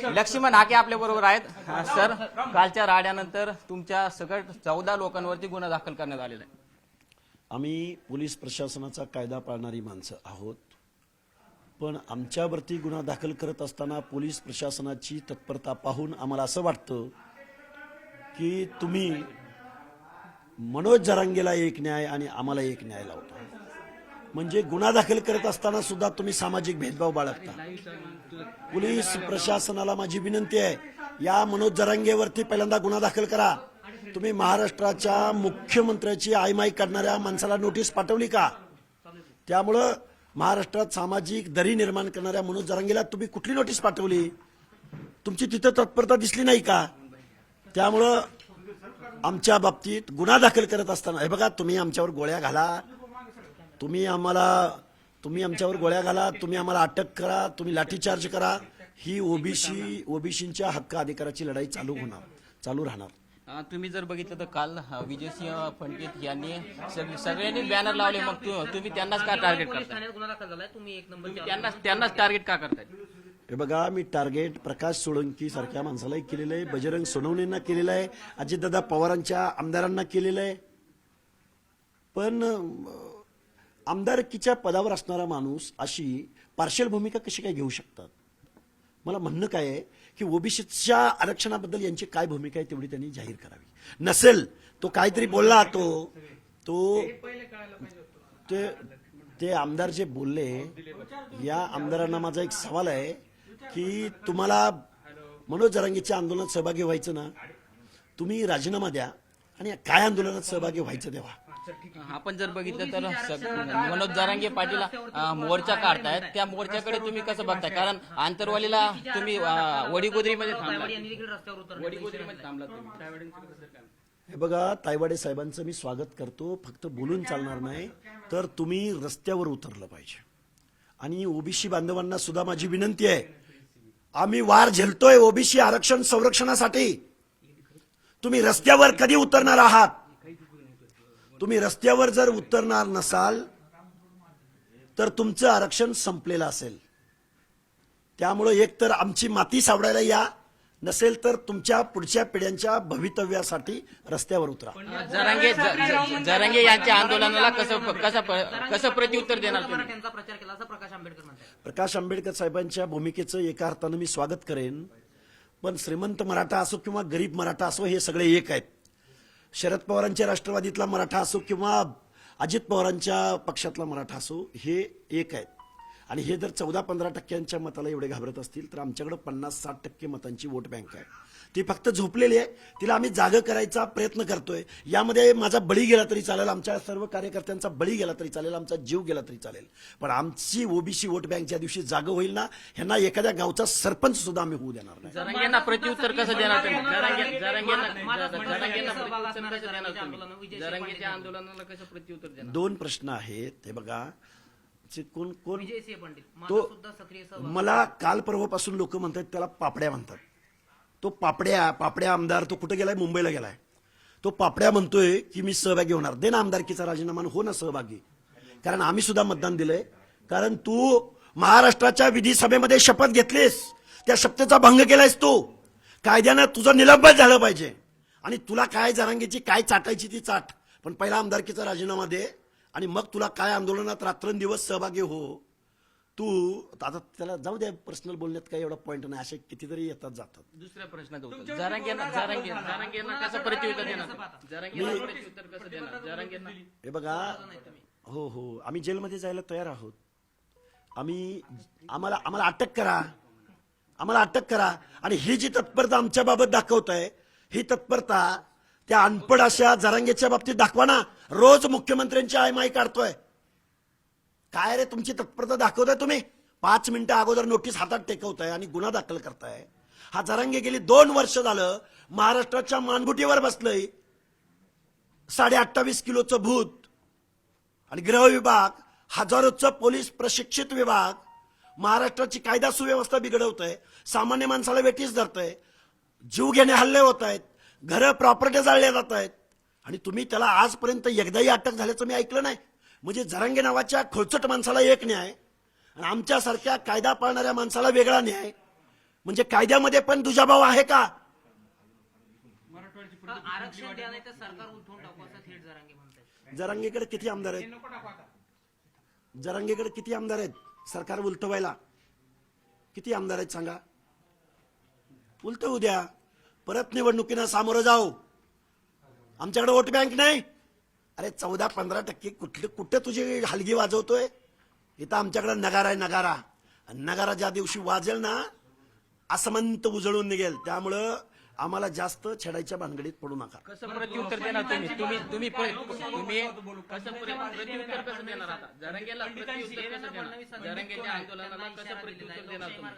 लक्ष्मण हाके आपल्या बरोबर आहेत. सर, कालच्या राड्यानंतर तुमच्या सकट 14 लोकांवरती गुन्हा दाखल करण्यात आलेला आहे. आम्ही पोलीस प्रशासनाचा कायदा पाळणारी माणसं आहोत, पण आमच्यावरती गुन्हा दाखल करत असताना पोलीस प्रशासनाची तत्परता पाहून आम्हाला असं वाटतं की तुम्ही मनोज जरांगेला एक न्याय आणि आम्हाला एक न्याय लावता. म्हणजे गुन्हा दाखल करत असताना सुद्धा तुम्ही सामाजिक भेदभाव बाळगता. पोलीस प्रशासनाला माझी विनंती आहे, या मनोज जरांगेवरती पहिल्यांदा गुन्हा दाखल करा. तुम्ही महाराष्ट्राच्या मुख्यमंत्र्याची आयमाई करणाऱ्या माणसाला नोटीस पाठवली का? त्यामुळं महाराष्ट्रात सामाजिक दरी निर्माण करणाऱ्या मनोज जरांगेला तुम्ही कुठली नोटीस पाठवली? तुमची तिथं तत्परता दिसली नाही का? त्यामुळं आमच्या बाबतीत गुन्हा दाखल करत असताना हे बघा, तुम्ही आमच्यावर गोळ्या घाला, तुम्ही आमच्यावर गोळ्या घाला, तुम्ही आम्हाला अटक करा, तुम्ही लाठीचार्ज करा, ही ओबीसींच्या हक्क अधिकाराची लढाई चालू राहणार. तुम्ही जर बघितलं तर काल विजयसिंह पंडित यांनी सगळ्यांनी बॅनर लावले, मग तुम्ही त्यांनाच का टार्गेट करताय? त्यांनाच टार्गेट का करताय? हे बघा, मी टार्गेट प्रकाश सोळंकी सारख्या माणसालाही केलेलं आहे, बजरंग सोनवणेंना केलेलं आहे, अजितदादा पवारांच्या आमदारांना केलेलं आहे. पण आमदारकीच्या पदावर असणारा माणूस अशी पार्शियल भूमिका कशी काय घेऊ शकतात? मला म्हणणं काय आहे की ओबीसीच्या आरक्षणाबद्दल यांची काय भूमिका आहे तेवढी त्यांनी जाहीर करावी. नसेल तो काहीतरी बोलला, ते आमदार जे बोलले, या आमदारांना माझा एक सवाल आहे की तुम्हाला मनोज जरांगेच्या आंदोलनात सहभागी व्हायचं ना, तुम्ही राजीनामा द्या आणि काय आंदोलनात सहभागी व्हायचं तेव्हा. आपण जर बघितलं तर मनोज जरांगे पाटील मोर्चा काढतायत, त्या मोर्चाकडे तुम्ही कसं बघताय? कारण आंतरवालीला तुम्ही वडीगोद्रीमध्ये थांबला. हे बघा, तायवाडे साहेबांचं मी स्वागत करतो, फक्त बोलून चालणार नाही, तर तुम्ही रस्त्यावर उतरलं पाहिजे. आणि ओबीसी बांधवांना सुद्धा माझी विनंती आहे, आम्ही वार झेलतोय ओबीसी आरक्षण संरक्षणासाठी. तुम्ही रस्त्यावर कधी उतरणार आहात? तुम्ही रस्त्यावर जर उतरणार नसाल तर तुमचं आरक्षण संपलेलं असेल. त्यामुळे एक तर आमची माती सावडायला या, नसेल तर तुमच्या पुढच्या पिढ्यांच्या भवितव्यासाठी रस्त्यावर उतरा. जरांगे यांच्या आंदोलनाला कसं प्रत्युत्तर देणार तुम्ही? प्रकाश आंबेडकर साहेबांच्या भूमिकेचं एका अर्थानं मी स्वागत करेन, पण श्रीमंत मराठा असो किंवा गरीब मराठा असो, हे सगळे एक आहेत. शरद पवारांच्या राष्ट्रवादीतला मराठा असो किंवा अजित पवारांच्या पक्षातला मराठा असो, हे एक आहेत. आणि हे जर 14-15% मताला एवढे घाबरत असतील तर आमच्याकडे 50-60% मतांची वोट बँक आहे. ती फक्त झोपलेली आहे, तिला आम्ही जागं करायचा प्रयत्न करतोय. यामध्ये माझा बळी गेला तरी चालेल, आमच्या सर्व कार्यकर्त्यांचा बळी गेला तरी चालेल, आमचा जीव गेला तरी चालेल, पण आमची ओबीसी वोट बँक ज्या दिवशी जागं होईल ना, ह्यांना एखाद्या गावचा सरपंच सुद्धा आम्ही होऊ देणार नाही. जरांगेंना प्रत्युत्तर कसं देणार तुम्ही? जरांगेच्या आंदोलनाला कसं प्रत्युत्तर देणार? दोन प्रश्न आहेत. हे बघा, कोण तो मला काल परवापासून लोक म्हणतात त्याला पापड्या म्हणतात. तो पापड्या आमदार तो कुठे गेलाय? मुंबईला गेलाय. तो पापड्या म्हणतोय की मी सहभागी होणार. दे ना आमदारकीचा राजीनामा, हो ना सहभागी, कारण आम्ही सुद्धा मतदान दिलंय. कारण तू महाराष्ट्राच्या विधिसभेमध्ये शपथ घेतलीस, त्या शपथेचा भंग केलायस तू. कायद्यानं तुझं निलंबन झालं पाहिजे. आणि तुला काय जरांगेची काय चाटायची ती चाट, पण पहिला आमदारकीचा राजीनामा दे आणि मग तुला काय आंदोलनात रात्रंदिवस सहभागी हो. तू आता त्याला जाऊ द्या, पर्सनल बोलण्यात काही एवढा पॉईंट नाही, असे कितीतरी येतात जातात. दुसऱ्या प्रश्नाचं उत्तर, जरांगेंना कसं प्रत्युत्तर देणार? हे बघा, हो आम्ही जेलमध्ये जायला तयार आहोत. आम्हाला अटक करा. आणि ही जी तत्परता आमच्या बाबत दाखवताय, ही तत्परता त्या अनपड अशा जरांगेच्या बाबतीत दाखवा ना. रोज मुख्यमंत्र्यांची आयमाई काढतोय. काय रे तुमची तत्परता दाखवताय तुम्ही? 5 मिनिटं अगोदर नोटीस हातात टेकवताय आणि गुन्हा दाखल करताय. हा जरांगे गेली 2 वर्ष झालं महाराष्ट्राच्या मानगुटीवर बसलंय. 28.5 किलोचं भूत आणि गृह विभाग, हजारोचं पोलीस प्रशिक्षित विभाग महाराष्ट्राची कायदा सुव्यवस्था बिघडवतंय. सामान्य माणसाला वेठीस धरतंय. जीव घेणे हल्ले होत आहेत, घरं प्रॉपर्टी जाळल्या जात आहेत, आणि तुम्ही त्याला आजपर्यंत एकदाही अटक झाल्याचं मी ऐकलं नाही. म्हणजे जरांगे नावाच्या खोलचट माणसाला एक न्याय आणि आमच्यासारख्या कायदा पाळणाऱ्या माणसाला वेगळा न्याय. म्हणजे कायद्यामध्ये पण दुजाभाव आहे का? आरक्षण द्या नाही तर सरकार उलथून टाकू असं थेट जरांगे म्हणतात. जरांगेकडे किती आमदार आहेत? जरांगेकडे किती आमदार आहेत सरकार उलटवायला? किती आमदार आहेत सांगा? उलटवू द्या, परत निवडणुकीनं सामोरं जाऊ. आमच्याकडे वोट बँक नाही. अरे 14-15% कुठे तुझी हलगी वाजवतोय? इथं आमच्याकडे नगारा आहे, नगारा. नगारा ज्या दिवशी वाजेल ना असमंत उजळून निघेल. त्यामुळं आम्हाला जास्त छेडायच्या भानगडीत पडू नका. कसं प्रत्युत्तर देणार तुम्ही तुम्ही कसं प्रत्युत्तर कसं देणार आता? जरांगेला प्रत्युत्तर कसं देणार? जरांगेच्या आंदोलनाला कसं प्रत्युत्तर देणार तुम्ही?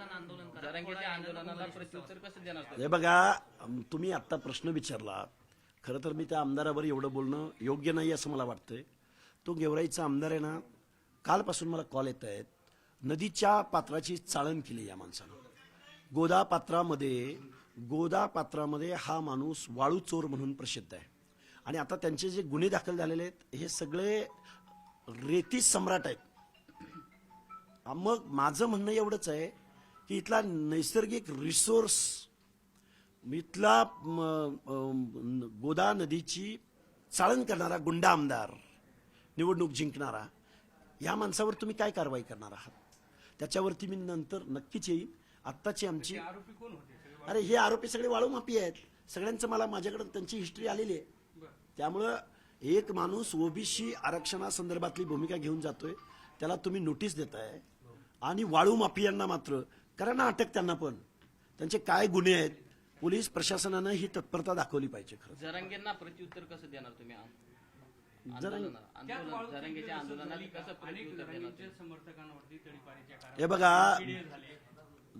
जरांगेच्या आंदोलनाला प्रत्युत्तर कसं देणार तुम्ही? हे बघा, तुम्ही आता प्रश्न विचारला. खरं तर मी त्या आमदारावर एवढं बोलणं योग्य नाही असं मला वाटतंय. तो गेवराईचा आमदार आहे ना, कालपासून मला कॉल येत आहेत. नदीच्या पात्राची चाळण केली या माणसानं. गोदा पात्रामध्ये हा माणूस वाळू चोर म्हणून प्रसिद्ध आहे. आणि आता त्यांचे जे गुन्हे दाखल झालेले आहेत हे सगळे रेती सम्राट आहेत. मग माझं म्हणणं एवढंच आहे की इथला नैसर्गिक रिसोर्स, इथला गोदा नदीची चाळण करणारा गुंडा आमदार, निवडणूक जिंकणारा, या माणसावर तुम्ही काय कारवाई करणार आहात? त्याच्यावरती मी नंतर नक्कीच येईन. आत्ताची आमची, अरे हे आरोपी सगळे वाळू माफी आहेत. सगळ्यांचं मला माझ्याकडे त्यांची हिस्ट्री आलेली आहे. त्यामुळं एक माणूस ओबीसी आरक्षणासंदर्भातली भूमिका घेऊन जातोय, त्याला तुम्ही नोटीस देताय. आणि वाळू माफियांना मात्र करा ना अटक. त्यांना पण त्यांचे काय गुन्हे आहेत, पोलीस प्रशासनानं ही तत्परता दाखवली पाहिजे. खरं जरांगेंना प्रत्युत्तर कसं देणार तुम्ही? जरांगेच्या आंदोलनाला कसं प्रत्युत्तर देणार? हे बघा,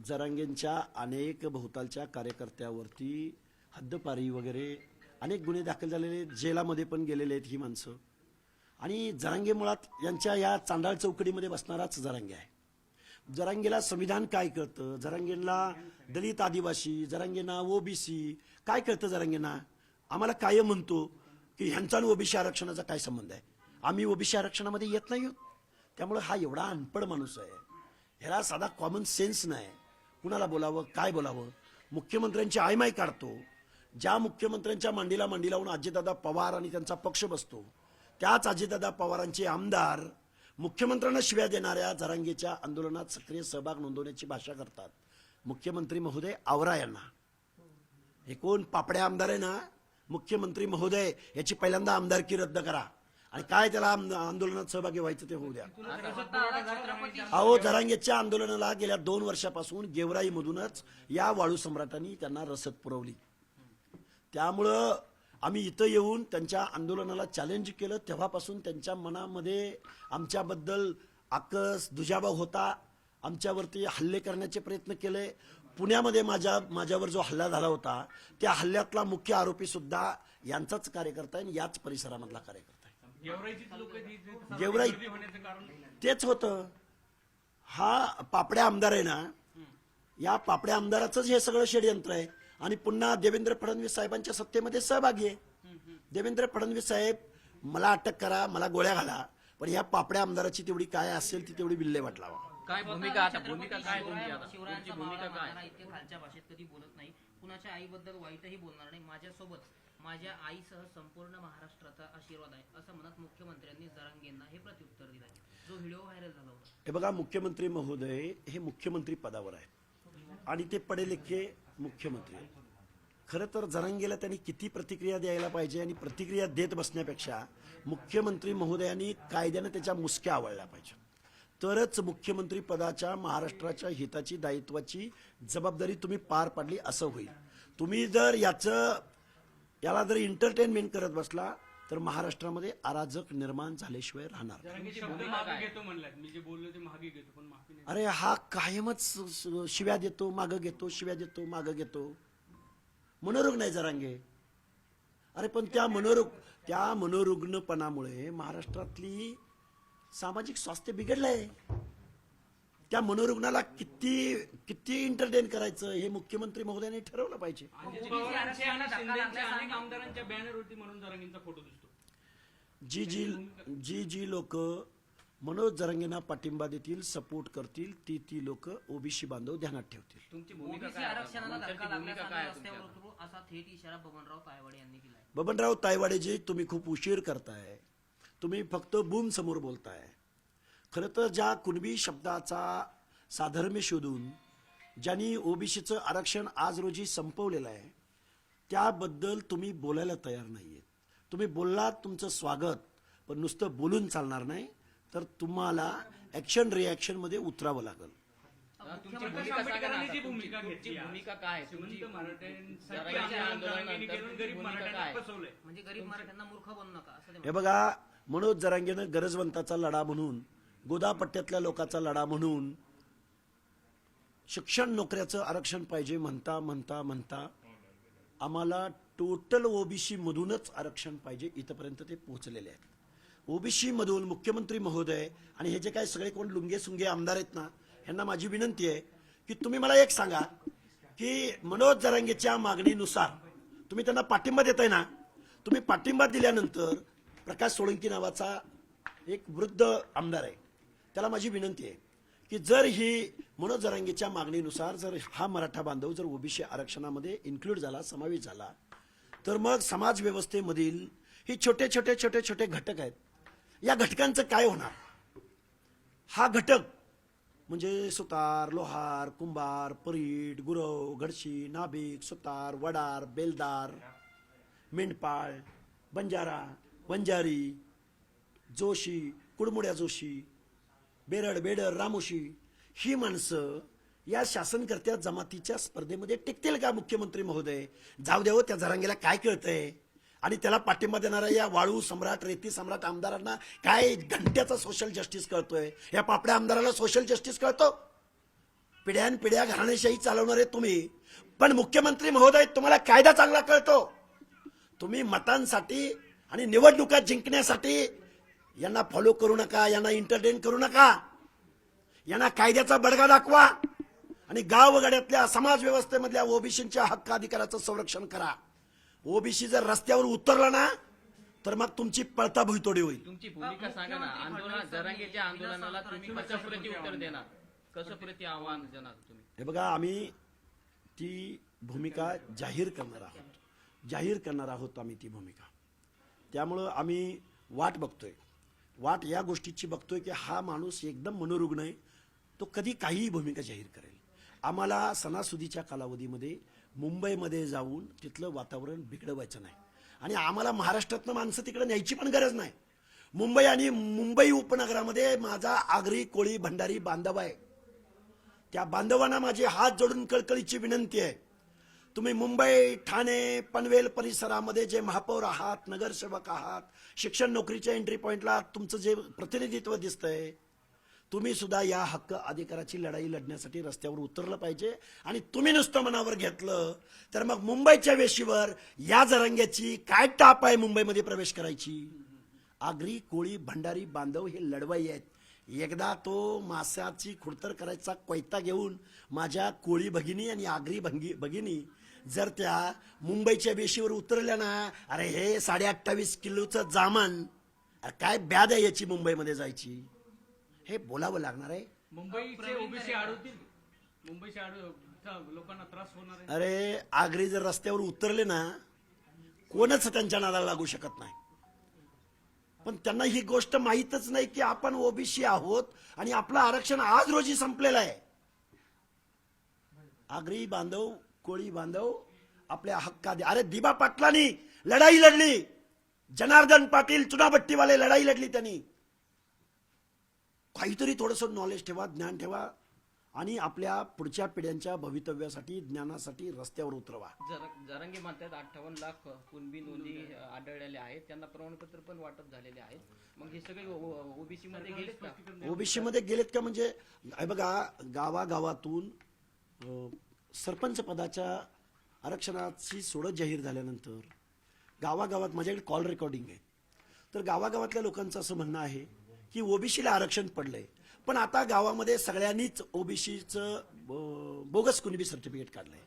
जरांगेंच्या अनेक भोवतालच्या कार्यकर्त्यावरती हद्दपारी वगैरे अनेक गुन्हे दाखल झालेले, जेलामध्ये पण गेलेले आहेत ही माणसं. आणि जरांगे मुळात यांच्या या चांडाळ चौकडीमध्ये बसणाराच जरांगे आहे. जरांगेला संविधान काय कळतं? जरांगेला दलित आदिवासी, जरांगेंना ओबीसी काय कळतं? जरांगेंना आम्हाला काय म्हणतो की ह्यांचा ओबीसी आरक्षणाचा काय संबंध आहे? आम्ही ओबीसी आरक्षणामध्ये येत नाही आहोत. त्यामुळे हा एवढा अनपढ माणूस आहे, ह्याला साधा कॉमन सेन्स नाही. कुणाला बोलावं, काय बोलावं? मुख्यमंत्र्यांची आयमाय काढतो. ज्या मुख्यमंत्र्यांच्या मांडीला मांडी लावून अजितदादा पवार आणि त्यांचा पक्ष बसतो, त्याच अजितदादा पवारांचे आमदार मुख्यमंत्र्यांना शिव्या देणाऱ्या जरांगेच्या आंदोलनात सक्रिय सहभाग नोंदवण्याची भाषा करतात. मुख्यमंत्री महोदय आवरा यांना. हे कोण पापड्या आमदार आहे ना? मुख्यमंत्री महोदय याची पहिल्यांदा आमदारकी रद्द करा आणि काय त्याला आंदोलनात सहभागी व्हायचं ते होऊ द्या. अहो, जरांगेच्या आंदोलनाला गेल्या 2 वर्षापासून गेवराईमधूनच या वाळू सम्राटांनी त्यांना रसद पुरवली. त्यामुळं आम्ही इथं येऊन त्यांच्या आंदोलनाला चॅलेंज केलं. तेव्हापासून त्यांच्या मनामध्ये आमच्याबद्दल आकस, दुजाभाव होता. आमच्यावरती हल्ले करण्याचे प्रयत्न केले. पुण्यामध्ये माझ्यावर जो हल्ला झाला होता त्या हल्ल्यातला मुख्य आरोपी सुद्धा यांचाच कार्यकर्ता आहे, याच परिसरामधला कार्यकर्ता आहे. गेवराई तेच होतं. हा पापड्या आमदार आहे ना, या पापड्या आमदाराचंच हे सगळं षडयंत्र आहे. आणि पुन्हा देवेंद्र फडणवीस साहेबांच्या सत्तेमध्ये सहभागी आहे. देवेंद्र फडणवीस साहेब, मला अटक करा, मला गोळ्या घाला, पण या पापड्या आमदाराची तेवढी काय असेल ती तेवढी विल्हेवाट लावा. काय भूमिका आता? भूमिका काय तुमची आता? शिवरायांचा भूमिका काय? भाव इतके खालच्या भाषेत कधी बोलत नाही, कुणाच्या आईबद्दल वाईटही बोलणार नाही. माझ्यासोबत माझ्या आईसह संपूर्ण महाराष्ट्राचा आशीर्वाद आहे असं म्हणत मुख्यमंत्र्यांनी जरांगेंना हे प्रत्युत्तर दिलं आहे, जो व्हिडिओ व्हायरल झाला होता. हे बघा, मुख्यमंत्री महोदय हे मुख्यमंत्री पदावर आहेत आणि ते पडेलेखे मुख्यमंत्री आहेत. खरं तर जरांगेला त्यांनी किती प्रतिक्रिया द्यायला पाहिजे आणि प्रतिक्रिया देत बसण्यापेक्षा मुख्यमंत्री महोदयांनी कायद्यानं त्याच्या मुसक्या आवळल्या पाहिजे. तरच मुख्यमंत्री पदाच्या, महाराष्ट्राच्या हिताची, दायित्वाची जबाबदारी तुम्ही पार पाडली असं होईल. तुम्ही जर याला जर एंटरटेनमेंट करत बसला तर महाराष्ट्रामध्ये अराजक निर्माण झाल्याशिवाय राहणार. अरे हा कायमच शिव्या देतो, मागं घेतो, शिव्या देतो, मागं घेतो. मनोरुग्ण नाही जरांगे. अरे पण त्या मनोरुग्णपणामुळे महाराष्ट्रातली सामाजिक स्वास्थ्य बिघडलंय. त्या मनोरुग्णाला किती एंटरटेन करायचं हे मुख्यमंत्री महोदयांनी ठरवलं पाहिजे. जी लोक मनोज जरांगेंना पाठिंबा देतील, सपोर्ट करतील, ती लोक ओबीसी बांधव ध्यानात ठेवतील. तुमची भूमिका ओबीसी काय आहे? आरक्षणाला धक्का मंत्र्यांची भूमिका लागल्यास काय आम्ही आहे रस्त्यावर तुमच्या? उतरू असा थेट इशारा बबनराव तायवाडे यांनी दिलाय. बबनराव तायवाडेजी, तुम्ही खूप उशीर करताय. तुम्ही फक्त बूम समोर बोलताय. खरं तर ज्या कुणबी शब्दाचा साधर्म्य शोधून ज्यांनी ओबीसीचं आरक्षण आज रोजी संपवलेलं आहे त्याबद्दल तुम्ही बोलायला तयार नाहीये. तुम्ही बोललात, तुमचं स्वागत, पण नुसतं बोलून चालणार नाही, तर तुम्हाला ऍक्शन रिॲक्शन मध्ये उतरावं लागेल. तुमची भूमिका सांगा ना आता. तुमची भूमिका काय आहे? तुमची जरांगेच्या आंदोलनानंतर तुमची भूमिका काय आहे? म्हणजे गरीब मराठ्यांना मूर्ख बनू नका असं ते हे बघा, मनोज जरांगेनं गरजवंताचा लढा म्हणून, गोदापट्ट्यातल्या लोकांचा लढा म्हणून, शिक्षण नोकऱ्याचं आरक्षण पाहिजे म्हणता म्हणता म्हणता आम्हाला टोटल ओबीसी मधूनच आरक्षण पाहिजे इथपर्यंत ते पोहोचलेले आहेत. ओबीसी मधून मुख्यमंत्री महोदय आणि हे जे काही सगळे कोण लुंगे सुंगे आमदार आहेत ना, यांना माझी विनंती आहे की तुम्ही मला एक सांगा की मनोज जरांगेच्या मागणीनुसार तुम्ही त्यांना पाठिंबा देताय ना. तुम्ही पाठिंबा दिल्यानंतर प्रकाश सोळंकी नावाचा एक वृद्ध आमदार आहे, त्याला माझी विनंती आहे की जर ही मनोज जरांगेच्या मागणीनुसार जर हा मराठा बांधव जर ओबीसी आरक्षणामध्ये इन्क्लूड झाला, समावेश झाला, तर मग समाज व्यवस्थेमधील हे छोटे छोटे छोटे छोटे घटक आहेत, या घटकांचं काय होणार? हा घटक म्हणजे सुतार, लोहार, कुंभार, परीट, गुरव, घडशी, नाभिक, सुतार, वडार, बेलदार, मेंढपाळ, बंजारा, वंजारी, जोशी, कुडमुड्या जोशी, बेरड, बेडर, रामोशी, ही माणसं या शासनकर्त्या जमातीच्या स्पर्धेमध्ये टिकतील का? मुख्यमंत्री महोदय, जाऊ द्यावं, त्या जरांगेला काय कळतंय? आणि त्याला पाठिंबा देणाऱ्या या वाळू सम्राट, रेती सम्राट आमदारांना काय घंट्याचा सोशल जस्टिस कळतोय? या पापड्या आमदाराला सोशल जस्टिस कळतो? पिढ्यानपिढ्या घराणेशाही चालवणारे तुम्ही, पण मुख्यमंत्री महोदय तुम्हाला कायदा चांगला कळतो. तुम्ही मतांसाठी आणि निवडणुका जिंकण्यासाठी यांना फॉलो करू नका, यांना एंटरटेन करू नका. यांना कायद्याचा बडगा दाखवा आणि गावगाड्यातल्या समाज व्यवस्थेमधल्या ओबीसींच्या हक्क अधिकाराचं संरक्षण करा. ओबीसी जर रस्त्यावर उतरला ना तर मग तुमची पळता भुईतोडी होईल. तुमची भूमिका सांगा ना. आंदोलन, जरांगेच्या आंदोलनाला तुम्ही कसं प्रति उत्तर देणार? कसं प्रति आव्हान देणार तुम्ही? हे बघा, आम्ही ती भूमिका जाहीर करणार आहोत आम्ही ती भूमिका. त्यामुळं आम्ही वाट बघतोय, वाट या गोष्टीची बघतोय की हा माणूस एकदम मनोरुग्ण आहे, तो कधी काहीही भूमिका जाहीर करेल. आम्हाला सणासुदीच्या कालावधीमध्ये मुंबईमध्ये जाऊन तिथलं वातावरण बिघडवायचं नाही आणि आम्हाला महाराष्ट्रातनं माणसं तिकडे न्यायची पण गरज नाही. मुंबई आणि मुंबई उपनगरामध्ये माझा आगरी, कोळी, भंडारी बांधव आहे. त्या बांधवांना माझी हात जोडून कळकळीची विनंती आहे, तुम्ही मुंबई, ठाणे, पनवेल परिसरामध्ये जे महापौर आहात, नगरसेवक आहात, शिक्षण नोकरीच्या एंट्री पॉइंटला तुमचं जे प्रतिनिधित्व दिसतंय, तुम्ही सुद्धा या हक्क अधिकाराची लढाई लढण्यासाठी रस्त्यावर उतरलं पाहिजे. आणि तुम्ही नुसतं मनावर घेतलं तर मग मुंबईच्या वेशीवर या जरांग्याची काय टाप आहे मुंबईमध्ये प्रवेश करायची? आगरी, कोळी, भंडारी बांधव हे लढवाई आहेत. एकदा तो माशाची खुडतर करायचा कोयता घेऊन माझ्या कोळी भगिनी आणि आगरी भगिनी जर त्या मुंबईच्या वेशीवर उतरल्या ना, अरे हे 28.5 किलोचं जामन, काय ब्याद आहे याची मुंबईमध्ये जायची? हे बोलावं लागणार आहे. मुंबईचे ओबीसी अडवतील, मुंबईच्या लोकांना त्रास होणार आहे. अरे आगरी जर रस्त्यावर उतरले ना, कोणच त्यांच्या नादाला लागू शकत नाही. पण त्यांना ही गोष्ट माहीतच नाही की आपण ओबीसी आहोत आणि आपलं आरक्षण आज रोजी संपलेलं आहे. आगरी बांधव, कोळी बांधव आपल्या हक्कात, अरे दिबा पाटलांनी लढाई लढली, जनार्दन पाटील चुनाभट्टीवाले लढाई लढली. त्यांनी काहीतरी थोडंसं नॉलेज ठेवा, ज्ञान ठेवा आणि आपल्या पुढच्या पिढ्यांच्या भवितव्यासाठी, ज्ञानासाठी रस्त्यावर उतरवा. जरांगे म्हणतात 58 लाख कुणबी नोंदी आढळलेल्या आहेत, त्यांना प्रमाणपत्र पण वाटप झालेले आहेत. मग हे सगळे ओबीसी मध्ये गेलेत का? ओबीसी मध्ये गेलेत का म्हणजे हे बघा, गावागावातून सरपंच पदाच्या आरक्षणाची सोडत जाहीर झाल्यानंतर गावागावात, माझ्याकडे कॉल रेकॉर्डिंग आहे, तर गावागावातल्या लोकांचं असं म्हणणं आहे की ओबीसीला आरक्षण पडलंय, पण आता गावामध्ये सगळ्यांनीच ओबीसीचं बोगस कुणबी सर्टिफिकेट काढलंय.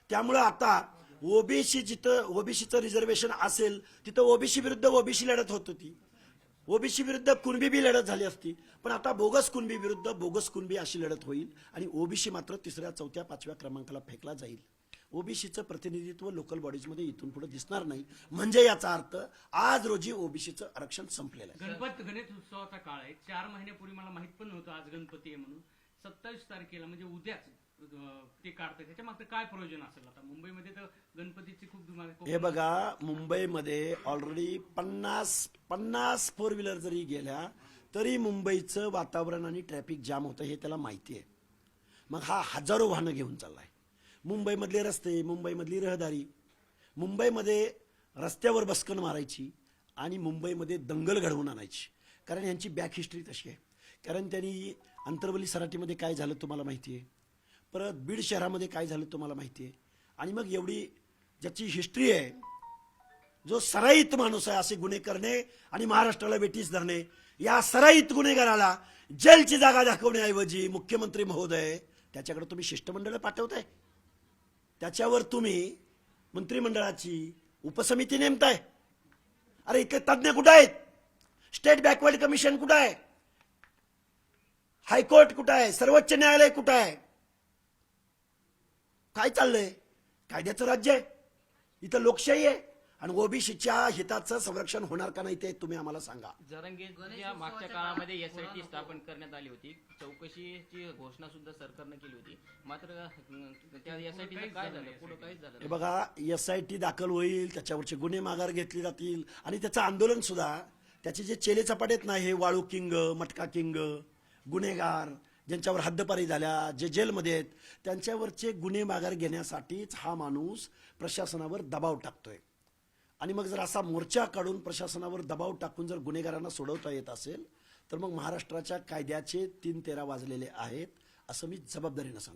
त्यामुळं आता ओबीसी जिथं ओबीसीचं रिझर्वेशन असेल तिथं ओबीसी विरुद्ध ओबीसी लढत होत होती. ओबीसी विरुद्ध कुणबी बी लढत झाली असती, पण आता बोगस कुणबी विरुद्ध बोगस कुणबी अशी लढत होईल आणि ओबीसी मात्र 3ऱ्या 4थ्या 5व्या क्रमांकाला फेकला जाईल. ओबीसीचं प्रतिनिधित्व लोकल बॉडीजमध्ये इथून पुढे दिसणार नाही. म्हणजे याचा अर्थ आज रोजी ओबीसीचं आरक्षण संपलेलं आहे. गणेश उत्सवाचा काळ आहे. 4 महिन्यापूर्वी मला माहित पण नव्हतं आज गणपती आहे म्हणून. 27 तारखेला म्हणजे उद्याच ते काढतात. त्याच्या मागचं काय प्रयोजन असेल? आता मुंबईमध्ये तर गणपतीची खूप धुमाकूळ. हे बघा, मुंबईमध्ये ऑलरेडी 50 फोर व्हीलर जरी गेल्या तरी मुंबईचं वातावरण आणि ट्रॅफिक जाम होतं हे त्याला माहिती आहे. मग हा हजारो वाहनं घेऊन चाललाय. मुंबईमधले रस्ते, मुंबईमधली रहदारी, मुंबईमध्ये रस्त्यावर बसकन मारायची आणि मुंबईमध्ये दंगल घडवून आणायची. कारण यांची बॅक हिस्ट्री तशी आहे. कारण त्यांनी अंतरवली सराटीमध्ये काय झालं तुम्हाला माहिती आहे, परत बीड शहरामध्ये काय झालं तुम्हाला माहिती आहे. आणि मग एवढी ज्याची हिस्ट्री आहे, जो सराईत माणूस आहे असे गुन्हे करणे आणि महाराष्ट्राला वेठीस धरणे, या सराईत गुन्हेगाराला जेलची जागा दाखवण्याऐवजी मुख्यमंत्री महोदय त्याच्याकडे तुम्ही शिष्टमंडळ पाठवताय, त्याच्यावर तुम्ही मंत्रिमंडळाची उपसमिती नेमताय. अरे इतके तज्ज्ञ कुठं आहेत? स्टेट बॅकवर्ड कमिशन कुठं आहे? हायकोर्ट कुठं आहे? सर्वोच्च न्यायालय कुठं आहे? काय चाललंय? कायद्याचं राज्य आहे, इथं लोकशाही आहे आणि ओबीसीच्या हिताचं संरक्षण होणार का नाही ते तुम्ही आम्हाला सांगा. जरांगेच्या मागच्या काळामध्ये एसआयटी स्थापन करण्यात आली होती. चौकशीची घोषणा सुद्धा सरकारने केली होती. मात्र त्या एसआयटीचं काय झालं? पुढे काहीच झालं हे बघा, एसआयटी दाखल होईल, त्याच्यावरचे गुन्हे माघार घेतले जातील आणि त्याचं आंदोलन सुद्धा, त्याचे जे चेले चपाटेत नाही, हे वाळू किंग, मटका किंग, गुन्हेगार ज्यांच्यावर हद्दपारी झाल्या, जे जेलमध्ये आहेत, त्यांच्यावरचे गुन्हे माघार घेण्यासाठीच हा माणूस प्रशासनावर दबाव टाकतोय. आणि मग जर असा मोर्चा काढून प्रशासनावर दबाव टाकून जर गुन्हेगारांना सोडवता येत असेल तर मग महाराष्ट्राच्या कायद्याचे 3-13 वाजलेले आहेत असं मी जबाबदारीनं सांगतो.